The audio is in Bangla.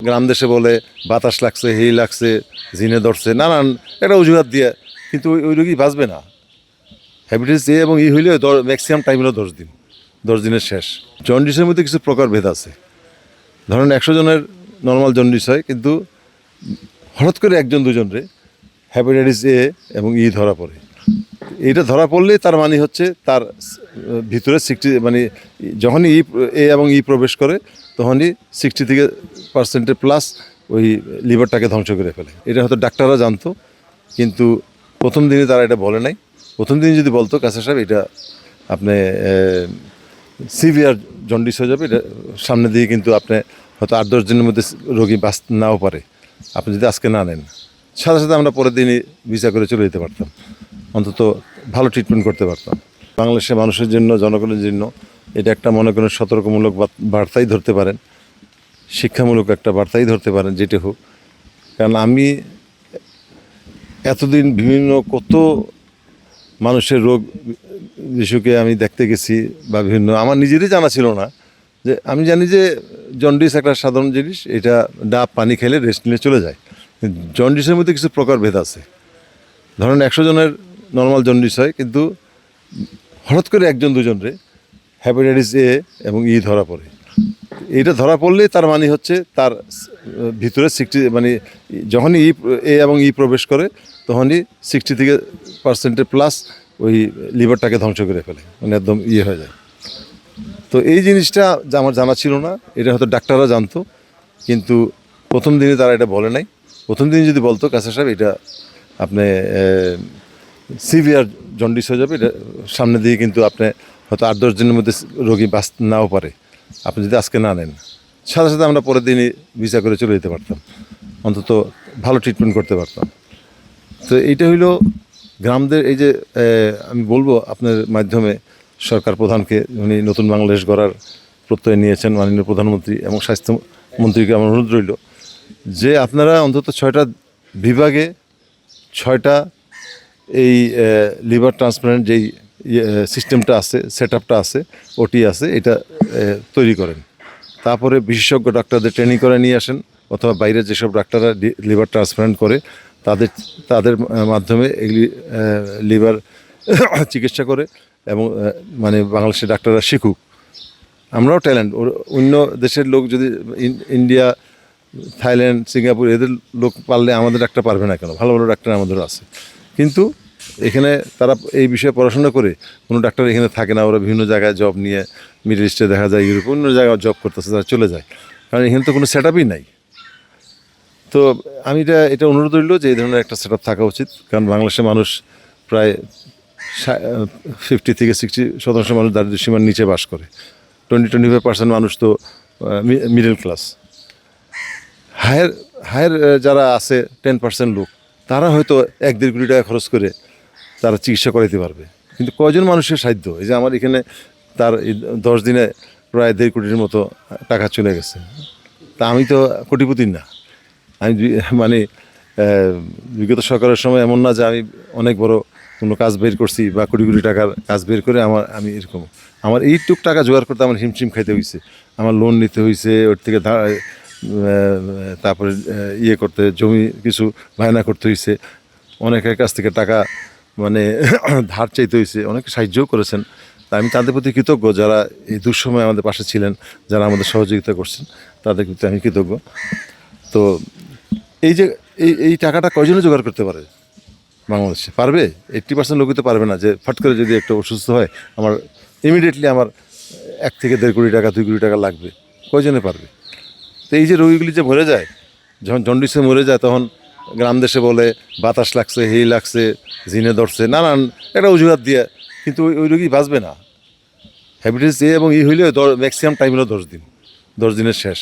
গ্রাম দেশে বলে বাতাস লাগছে, হেই লাগছে, জিনে ধরছে, নানান একটা অজুহাত দিয়ে, কিন্তু ওই রোগী বাঁচবে না। হ্যাপাটাইটিস এ এবং ই হইলে ম্যাক্সিমাম টাইম হলো 10 দিন, 10 দিনের শেষ। জন্ডিসের মধ্যে কিছু প্রকারভেদ আছে। ধরেন 100 জনের নর্মাল জন্ডিস হয়, কিন্তু হঠাৎ করে একজন দুজনরে হ্যাপাটাইটিস এ এবং ই ধরা পড়ে। এইটা ধরা পড়লে তার মানে হচ্ছে তার ভিতরে 60 মানে যখনই এ এবং ই প্রবেশ করে তখনই 60 থেকে % প্লাস ওই লিভারটাকে ধ্বংস করে ফেলে। এটা হয়তো ডাক্তাররা জানতো, কিন্তু প্রথম দিনে তারা এটা বলে নাই। প্রথম দিন যদি বলতো কাছে সাহেব এটা আপনি সিভিয়ার জন্ডিস হয়ে যাবে, এটা সামনে দিয়ে কিন্তু আপনি হয়তো 8-10 দিনের মধ্যে রোগী নাও পারে, আপনি যদি আজকে না নেন। সাথে সাথে আমরা পরের দিনই ভিসা করে চলে যেতে পারতাম, অন্তত ভালো ট্রিটমেন্ট করতে পারতাম। বাংলাদেশের মানুষের জন্য, জনগণের জন্য এটা একটা মনে করেন সতর্কমূলক বার্তাই ধরতে পারেন, শিক্ষামূলক একটা বার্তাই ধরতে পারেন, যেটা হোক। কারণ আমি এতদিন বিভিন্ন কত মানুষের রোগ বিষয়কে আমি দেখতে গেছি, বা বিভিন্ন আমার নিজেরই জানা ছিল না। যে আমি জানি যে জন্ডিস একটা সাধারণ জিনিস, এটা ডাব পানি খেলে রেস্ট নিলে চলে যায়। জন্ডিসের মধ্যে কিছু প্রকারভেদ আছে। ধরেন 100 জনের নর্মাল জন্ডিস হয়, কিন্তু হঠাৎ করে একজন দুজনরে হ্যাপাটাইটিস এ এবং ই ধরা পড়ে। এইটা ধরা পড়লে তার মানে হচ্ছে তার ভিতরে 60 মানে যখনই এ এবং ই প্রবেশ করে তখনই 60 থেকে % প্লাস ওই লিভারটাকে ধ্বংস করে ফেলে, মানে একদম ইয়ে হয়ে যায়। তো এই জিনিসটা আমার জানা ছিল না, এটা হয়তো ডাক্তাররা জানতো, কিন্তু প্রথম দিনে তারা এটা বলে নাই। প্রথম দিন যদি বলতো কাছে সাহেব এটা আপনি সিভিয়ার জন্ডিস হয়ে যাবে, এটা সামনে দিয়ে কিন্তু আপনি হয়তো 8-10 দিনের মধ্যে রোগী নাও পারে, আপনি যদি আজকে না নেন। সাথে সাথে আমরা পরের দিনই ভিসা করে চলে যেতে পারতাম, অন্তত ভালো ট্রিটমেন্ট করতে পারতাম। তো এইটা হইলো গ্রামদের এই যে আমি বলবো আপনার মাধ্যমে সরকার প্রধানকে, উনি নতুন বাংলাদেশ গড়ার প্রত্যয় নিয়েছেন, মাননীয় প্রধানমন্ত্রী এবং স্বাস্থ্যমন্ত্রীকে আমার অনুরোধ রইল যে আপনারা অন্তত 6টা বিভাগে 6টা এই লিভার ট্রান্সপ্লান্ট যেই সিস্টেমটা আছে, সেট আপটা আছে, ওটি আছে, এটা তৈরি করেন। তারপরে বিশেষজ্ঞ ডাক্তারদের ট্রেনিং করে নিয়ে আসেন, অথবা বাইরে যেসব ডাক্তাররা লিভার ট্রান্সপ্লান্ট করে তাদের মাধ্যমে এগুলি লিভার চিকিৎসা করে, এবং মানে বাংলাদেশের ডাক্তাররা শিখুক। আমরাও ট্যালেন্ট, অন্য দেশের লোক যদি ইন্ডিয়া, থাইল্যান্ড, সিঙ্গাপুর এদের লোক পারলে আমাদের ডাক্তার পারবে না কেন? ভালো ভালো ডাক্তার আমাদেরও আছে, কিন্তু এখানে তারা এই বিষয়ে পড়াশোনা করে কোনো ডাক্তার এখানে থাকে না। ওরা বিভিন্ন জায়গায় জব নিয়ে, মিডল ইস্টে দেখা যায়, ইউরোপ, অন্য জায়গায় জব করতেছে, তারা চলে যায়, কারণ এখানে তো কোনো সেট আপই নাই। তো আমি এটা অনুরোধ রইল যে এই ধরনের একটা সেট আপ থাকা উচিত, কারণ বাংলাদেশের মানুষ প্রায় 50 থেকে 60% মানুষ দারিদ্র্য সীমার নিচে বাস করে। 20-25% মানুষ তো মিডল ক্লাস। হায়ার যারা আছে 10% লোক, তারা হয়তো 1-1.5 কোটি টাকা খরচ করে তারা চিকিৎসা করাইতে পারবে, কিন্তু কয়জন মানুষের সাধ্য? এই যে আমার এখানে তার 10 দিনে প্রায় 1.5 কোটির মতো টাকা চলে গেছে। তা আমি তো কোটিপতি না। আমি মানে বিগত সরকারের সময় এমন না যে আমি অনেক বড় কোনো কাজ বের করছি বা কোটি কোটি টাকার কাজ বের করে আমি এরকম, আমার এইটুক টাকা জোগাড় করতে আমার হিমশিম খাইতে হয়েছে। আমার লোন নিতে হয়েছে, ওর থেকে তারপরে ইয়ে করতে, জমি কিছু বায়না করতে হয়েছে, অনেকের কাছ থেকে টাকা মানে ধার চাইতে হয়েছে, অনেকে সাহায্যও করেছেন। তা আমি তাদের প্রতি কৃতজ্ঞ, যারা এই দুঃসময়ে আমাদের পাশে ছিলেন, যারা আমাদের সহযোগিতা করছেন, তাদের প্রতি আমি কৃতজ্ঞ। তো এই যে এই টাকাটা কয়জনে জোগাড় করতে পারে বাংলাদেশে? পারবে? 80% লোকই তো পারবে না। যে ফট করে যদি একটা অসুস্থ হয়, আমার ইমিডিয়েটলি আমার 1 থেকে 1.5 কোটি টাকা, 2 কোটি টাকা লাগবে, কয়জনে পারবে? তো এই যে রোগীগুলি যে মরে যায়, যখন জন্ডিসে মরে যায়, তখন গ্রাম দেশে বলে বাতাস লাগছে, হেই লাগছে, জিনে ধরছে, নানান একটা অজুহাত দিয়ে, কিন্তু ওই রোগী বাঁচবে না। হ্যাপাটাইটিস এ এবং ই হইলে ম্যাক্সিমাম টাইম হলো 10 দিন, 10 দিনের শেষ।